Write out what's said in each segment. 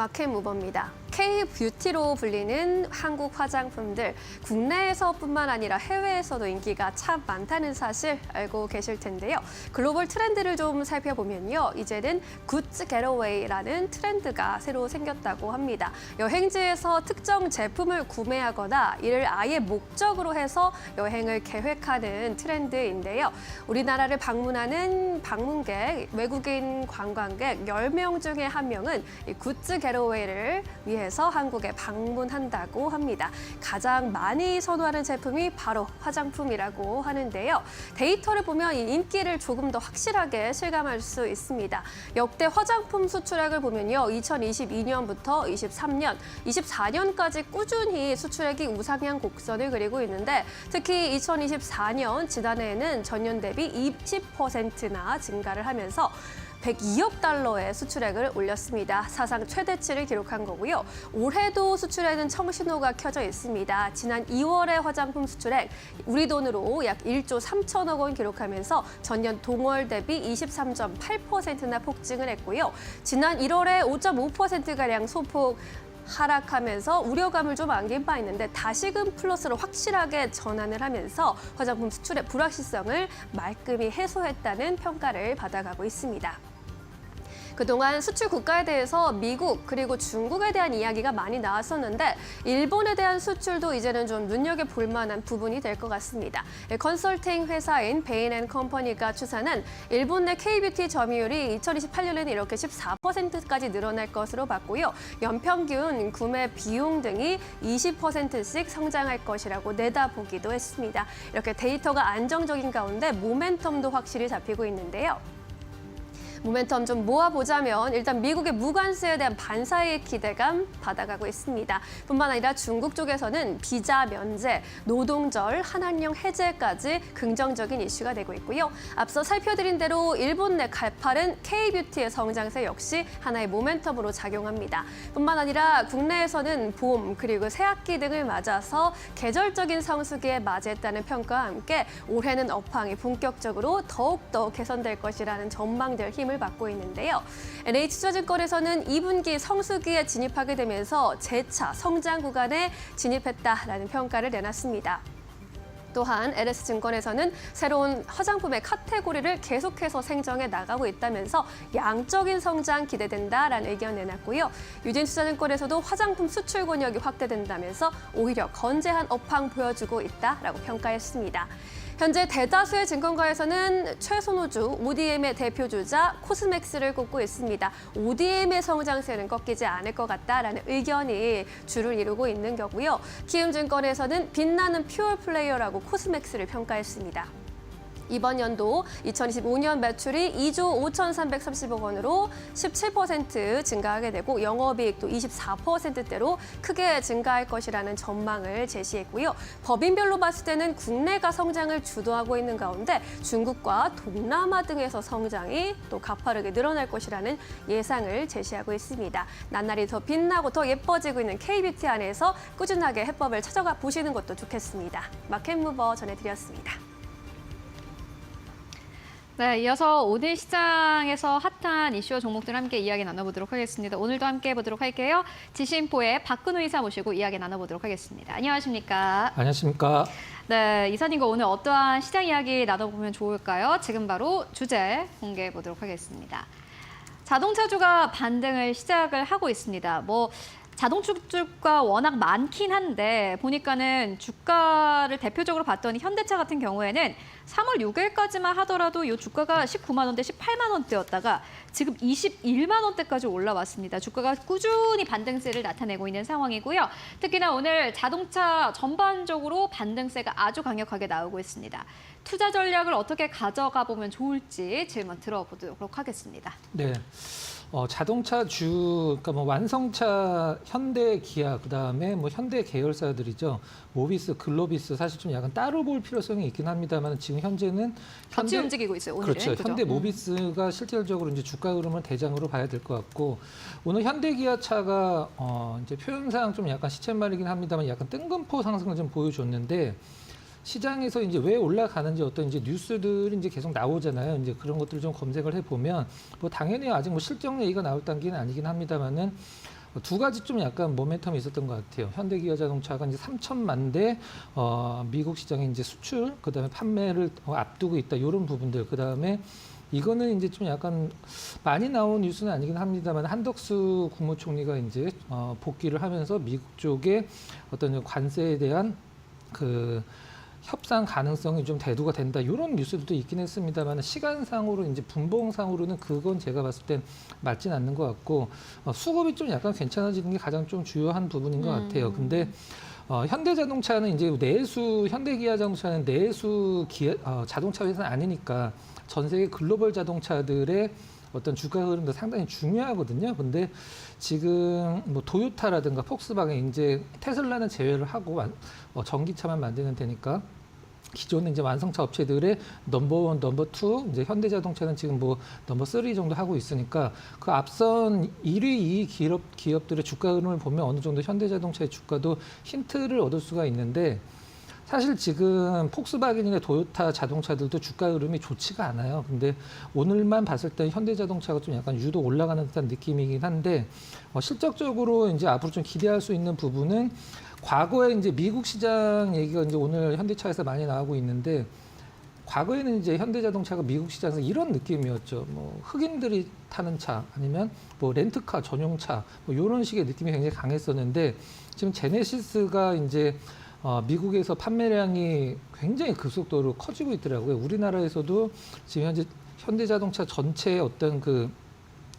마켓 무버입니다. K-뷰티로 불리는 한국 화장품들, 국내에서뿐만 아니라 해외에서도 인기가 참 많다는 사실 알고 계실 텐데요. 글로벌 트렌드를 좀 살펴보면요. 이제는 굿즈 겟어웨이라는 트렌드가 새로 생겼다고 합니다. 여행지에서 특정 제품을 구매하거나 이를 아예 목적으로 해서 여행을 계획하는 트렌드인데요. 우리나라를 방문하는 방문객, 외국인 관광객 10명 중에 1명은 이 굿즈 겟어웨이를 위해서 한국에 방문한다고 합니다. 가장 많이 선호하는 제품이 바로 화장품이라고 하는데요. 데이터를 보면 이 인기를 조금 더 확실하게 실감할 수 있습니다. 역대 화장품 수출액을 보면요. 2022년부터 23년, 24년까지 꾸준히 수출액이 우상향 곡선을 그리고 있는데 특히 2024년 지난해에는 전년 대비 20%나 증가를 하면서 102억 달러의 수출액을 올렸습니다. 사상 최대치를 기록한 거고요. 올해도 수출에는 청신호가 켜져 있습니다. 지난 2월의 화장품 수출액 우리 돈으로 약 1조 3천억 원 기록하면서 전년 동월 대비 23.8%나 폭증을 했고요. 지난 1월에 5.5%가량 소폭 하락하면서 우려감을 좀 안긴 바 있는데 다시금 플러스로 확실하게 전환을 하면서 화장품 수출의 불확실성을 말끔히 해소했다는 평가를 받아가고 있습니다. 그동안 수출 국가에 대해서 미국 그리고 중국에 대한 이야기가 많이 나왔었는데 일본에 대한 수출도 이제는 좀 눈여겨볼 만한 부분이 될 것 같습니다. 컨설팅 회사인 베인&컴퍼니가 추산한 일본 내 K-뷰티 점유율이 2028년에는 이렇게 14%까지 늘어날 것으로 봤고요. 연평균 구매 비용 등이 20%씩 성장할 것이라고 내다보기도 했습니다. 이렇게 데이터가 안정적인 가운데 모멘텀도 확실히 잡히고 있는데요. 모멘텀 좀 모아보자면 일단 미국의 무관세에 대한 반사의 기대감 받아가고 있습니다. 뿐만 아니라 중국 쪽에서는 비자 면제, 노동절, 한한령 해제까지 긍정적인 이슈가 되고 있고요. 앞서 살펴드린 대로 일본 내 가파른 K-뷰티의 성장세 역시 하나의 모멘텀으로 작용합니다. 뿐만 아니라 국내에서는 봄 그리고 새학기 등을 맞아서 계절적인 성수기에 맞이했다는 평가와 함께 올해는 업황이 본격적으로 더욱더 개선될 것이라는 전망들 힘을 받고 있는데요. NH투자증권에서는 2분기 성수기에 진입하게 되면서 재차 성장 구간에 진입했다라는 평가를 내놨습니다. 또한 LS증권에서는 새로운 화장품의 카테고리를 계속해서 생정해 나가고 있다면서 양적인 성장 기대된다라는 의견 내놨고요. 유진투자증권에서도 화장품 수출 권역이 확대된다면서 오히려 건재한 업황 보여주고 있다라고 평가했습니다. 현재 대다수의 증권가에서는 최선호주 ODM의 대표주자 코스맥스를 꼽고 있습니다. ODM의 성장세는 꺾이지 않을 것 같다라는 의견이 주를 이루고 있는 거고요. 키움증권에서는 빛나는 퓨어 플레이어라고 코스맥스를 평가했습니다. 이번 연도 2025년 매출이 2조 5,330억 원으로 17% 증가하게 되고 영업이익도 24%대로 크게 증가할 것이라는 전망을 제시했고요. 법인별로 봤을 때는 국내가 성장을 주도하고 있는 가운데 중국과 동남아 등에서 성장이 또 가파르게 늘어날 것이라는 예상을 제시하고 있습니다. 나날이 더 빛나고 더 예뻐지고 있는 K-뷰티 안에서 꾸준하게 해법을 찾아가 보시는 것도 좋겠습니다. 마켓무버 전해드렸습니다. 네, 이어서 오늘 시장에서 핫한 이슈와 종목들 함께 이야기 나눠보도록 하겠습니다. 오늘도 함께 해보도록 할게요. 지신포의 박근우 이사 모시고 이야기 나눠보도록 하겠습니다. 안녕하십니까? 안녕하십니까? 네, 이사님과 오늘 어떠한 시장 이야기 나눠보면 좋을까요? 지금 바로 주제 공개해 보도록 하겠습니다. 자동차주가 반등을 시작을 하고 있습니다. 자동차주가 워낙 많긴 한데 보니까는 주가를 대표적으로 봤더니 현대차 같은 경우에는 3월 6일까지만 하더라도 이 주가가 19만 원대, 18만 원대였다가 지금 21만 원대까지 올라왔습니다. 주가가 꾸준히 반등세를 나타내고 있는 상황이고요. 특히나 오늘 자동차 전반적으로 반등세가 아주 강력하게 나오고 있습니다. 투자 전략을 어떻게 가져가 보면 좋을지 질문 들어보도록 하겠습니다. 네. 자동차주, 그러니까 완성차, 현대, 기아, 그다음에 현대 계열사들이죠. 모비스, 글로비스 사실 좀 약간 따로 볼 필요성이 있긴 합니다만 지금 현재는 같이 움직이고 있어요. 오늘은. 그렇죠. 그죠? 현대 모비스가 실질적으로 이제 주가 흐름을 대장으로 봐야 될 것 같고 오늘 현대 기아차가 이제 표현상 좀 약간 시쳇말이긴 합니다만 약간 뜬금포 상승을 좀 보여줬는데. 시장에서 이제 왜 올라가는지 어떤 이제 뉴스들이 이제 계속 나오잖아요. 이제 그런 것들을 좀 검색을 해보면 당연히 아직 실적 얘기가 나올 단계는 아니긴 합니다만은 두 가지 좀 약간 모멘텀이 있었던 것 같아요. 현대기아자동차가 이제 3천만 대 미국 시장에 이제 수출, 그다음에 판매를 앞두고 있다 이런 부분들, 그다음에 이거는 이제 좀 약간 많이 나온 뉴스는 아니긴 합니다만 한덕수 국무총리가 이제 복귀를 하면서 미국 쪽에 어떤 관세에 대한 그 협상 가능성이 좀 대두가 된다 이런 뉴스들도 있긴 했습니다만 시간상으로 이제 분봉상으로는 그건 제가 봤을 땐 맞진 않는 것 같고 수급이 좀 약간 괜찮아지는 게 가장 좀 주요한 부분인 것 같아요. 근데 현대자동차는 이제 현대기아자동차는 내수 자동차 회사는 아니니까 전 세계 글로벌 자동차들의 어떤 주가 흐름도 상당히 중요하거든요. 근데 지금 뭐 도요타라든가 폭스바겐 이제 테슬라는 제외를 하고 전기차만 만드는 데니까 기존에 이제 완성차 업체들의 넘버 1, 넘버 2, 이제 현대자동차는 지금 뭐 넘버 3 정도 하고 있으니까 그 앞선 1위 2위 기업들의 주가 흐름을 보면 어느 정도 현대자동차의 주가도 힌트를 얻을 수가 있는데 사실 지금 폭스바겐이나 도요타 자동차들도 주가 흐름이 좋지가 않아요. 근데 오늘만 봤을 때 현대자동차가 좀 약간 유독 올라가는 듯한 느낌이긴 한데 실적적으로 이제 앞으로 좀 기대할 수 있는 부분은 과거에 이제 미국 시장 얘기가 이제 오늘 현대차에서 많이 나오고 있는데 과거에는 이제 현대자동차가 미국 시장에서 이런 느낌이었죠. 뭐 흑인들이 타는 차 아니면 뭐 렌트카 전용차 뭐 이런 식의 느낌이 굉장히 강했었는데 지금 제네시스가 이제 미국에서 판매량이 굉장히 급속도로 커지고 있더라고요. 우리나라에서도 지금 현재 현대자동차 전체의 어떤 그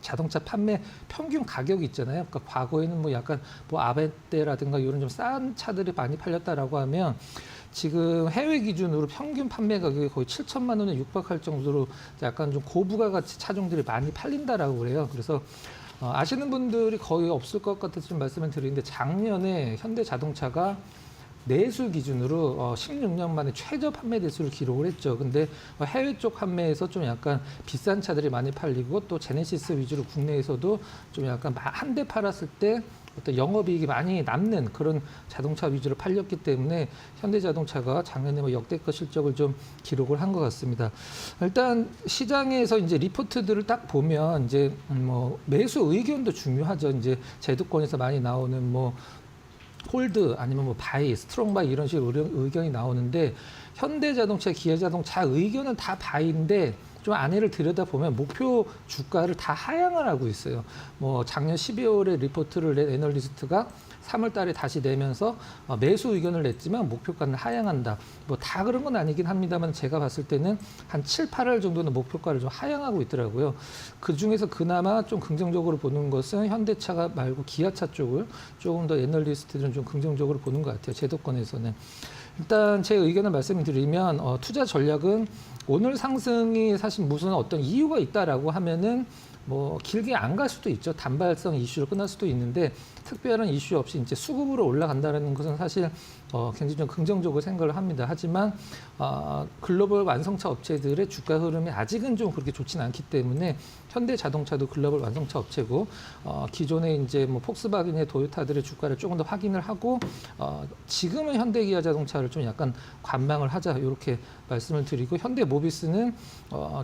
자동차 판매 평균 가격이 있잖아요. 그러니까 과거에는 뭐 약간 뭐 아벤떼라든가 이런 좀 싼 차들이 많이 팔렸다라고 하면 지금 해외 기준으로 평균 판매 가격이 거의 7천만 원에 육박할 정도로 약간 좀 고부가가치 차종들이 많이 팔린다라고 그래요. 그래서 아시는 분들이 거의 없을 것 같아서 좀 말씀을 드리는데 작년에 현대자동차가 내수 기준으로 16년 만에 최저 판매 대수를 기록을 했죠. 근데 해외 쪽 판매에서 좀 약간 비싼 차들이 많이 팔리고 또 제네시스 위주로 국내에서도 좀 약간 한 대 팔았을 때 어떤 영업이익이 많이 남는 그런 자동차 위주로 팔렸기 때문에 현대자동차가 작년에 뭐 역대급 실적을 좀 기록을 한 것 같습니다. 일단 시장에서 이제 리포트들을 딱 보면 이제 뭐 매수 의견도 중요하죠. 이제 제도권에서 많이 나오는 뭐 홀드 아니면 뭐 바이, 스트롱 바이 이런 식의 의견이 나오는데 현대자동차, 기아자동차 의견은 다 바이인데 좀 안에를 들여다보면 목표 주가를 다 하향을 하고 있어요. 뭐 작년 12월에 리포트를 낸 애널리스트가 3월 달에 다시 내면서 매수 의견을 냈지만 목표가는 하향한다. 뭐 다 그런 건 아니긴 합니다만 제가 봤을 때는 한 7, 8월 정도는 목표가를 좀 하향하고 있더라고요. 그 중에서 그나마 좀 긍정적으로 보는 것은 현대차가 말고 기아차 쪽을 조금 더 애널리스트들은 좀 긍정적으로 보는 것 같아요. 제도권에서는. 일단 제 의견을 말씀드리면 투자 전략은 오늘 상승이 사실 무슨 어떤 이유가 있다라고 하면은 뭐 길게 안 갈 수도 있죠. 단발성 이슈로 끝날 수도 있는데 특별한 이슈 없이 이제 수급으로 올라간다는 것은 사실 굉장히 좀 긍정적으로 생각을 합니다. 하지만 글로벌 완성차 업체들의 주가 흐름이 아직은 좀 그렇게 좋지는 않기 때문에 현대자동차도 글로벌 완성차 업체고 기존에 이제 뭐 폭스바겐의 도요타들의 주가를 조금 더 확인을 하고 지금은 현대기아자동차를 좀 약간 관망을 하자 이렇게 말씀을 드리고 현대모비스는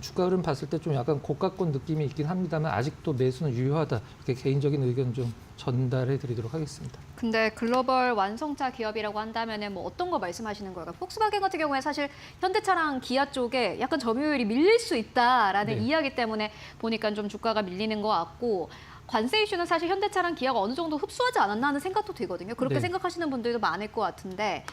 주가 흐름 봤을 때 좀 약간 고가권 느낌이 있긴 합니다만 아직도 매수는 유효하다 이렇게 개인적인 의견 좀 전달해 드리도록 하겠습니다. 근데 글로벌 완성차 기업이라고 한다면은 뭐 어떤 거 말씀하시는 거예요? 폭스바겐 같은 경우에 사실 현대차랑 기아 쪽에 약간 점유율이 밀릴 수 있다라는 네. 이야기 때문에 보니까 좀 주가가 밀리는 것 같고 관세 이슈는 사실 현대차랑 기아가 어느 정도 흡수하지 않았나 하는 생각도 들거든요. 그렇게 네. 생각하시는 분들도 많을 것 같은데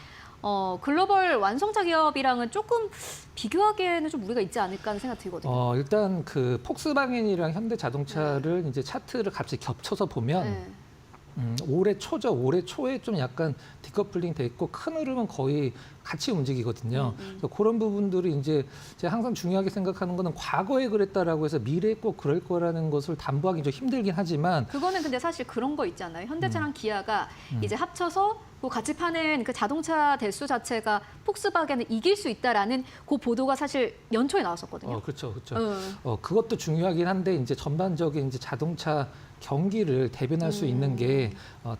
글로벌 완성차 기업이랑은 조금 비교하기에는 좀 무리가 있지 않을까 하는 생각이 들거든요. 일단 그 폭스바겐이랑 현대자동차를 이제 차트를 갑자기 겹쳐서 보면 네. 올해 초죠. 올해 초에 좀 약간 디커플링 돼 있고 큰 흐름은 거의 같이 움직이거든요. 그래서 그런 부분들이 이제 제가 항상 중요하게 생각하는 거는 과거에 그랬다라고 해서 미래에 꼭 그럴 거라는 것을 담보하기 좀 힘들긴 하지만 그거는 근데 사실 그런 거 있잖아요. 현대차랑 기아가 이제 합쳐서 그 같이 파는 그 자동차 대수 자체가 폭스바겐을 이길 수 있다라는 그 보도가 사실 연초에 나왔었거든요. 그렇죠, 그렇죠. 그것도 중요하긴 한데 이제 전반적인 이제 자동차 경기를 대변할 수 있는 게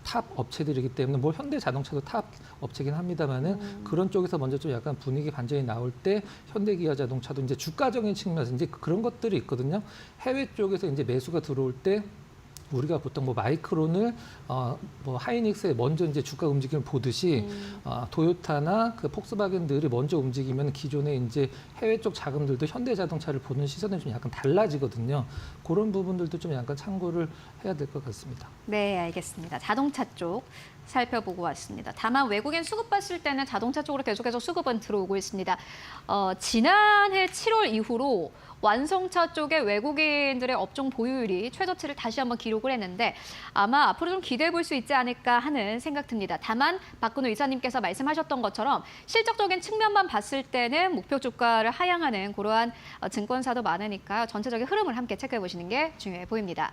탑 업체들이기 때문에 뭐 현대자동차도 탑 업체긴 합니다만은 그런 쪽에서 먼저 좀 약간 분위기 반전이 나올 때 현대기아자동차도 이제 주가적인 측면에서 이제 그런 것들이 있거든요. 해외 쪽에서 이제 매수가 들어올 때 우리가 보통 뭐 마이크론을 뭐 하이닉스에 먼저 이제 주가 움직임을 보듯이 도요타나 그 폭스바겐들이 먼저 움직이면 기존에 이제 해외 쪽 자금들도 현대자동차를 보는 시선이 좀 약간 달라지거든요. 그런 부분들도 좀 약간 참고를 해야 될 것 같습니다. 네, 알겠습니다. 자동차 쪽 살펴보고 왔습니다. 다만 외국인 수급 봤을 때는 자동차 쪽으로 계속해서 수급은 들어오고 있습니다. 지난해 7월 이후로 완성차 쪽에 외국인들의 업종 보유율이 최저치를 다시 한번 기록을 했는데 아마 앞으로 좀 기대해 볼 수 있지 않을까 하는 생각 듭니다. 다만 박근우 이사님께서 말씀하셨던 것처럼 실적적인 측면만 봤을 때는 목표 주가를 하향하는 그러한 증권사도 많으니까요. 전체적인 흐름을 함께 체크해 보시는 게 중요해 보입니다.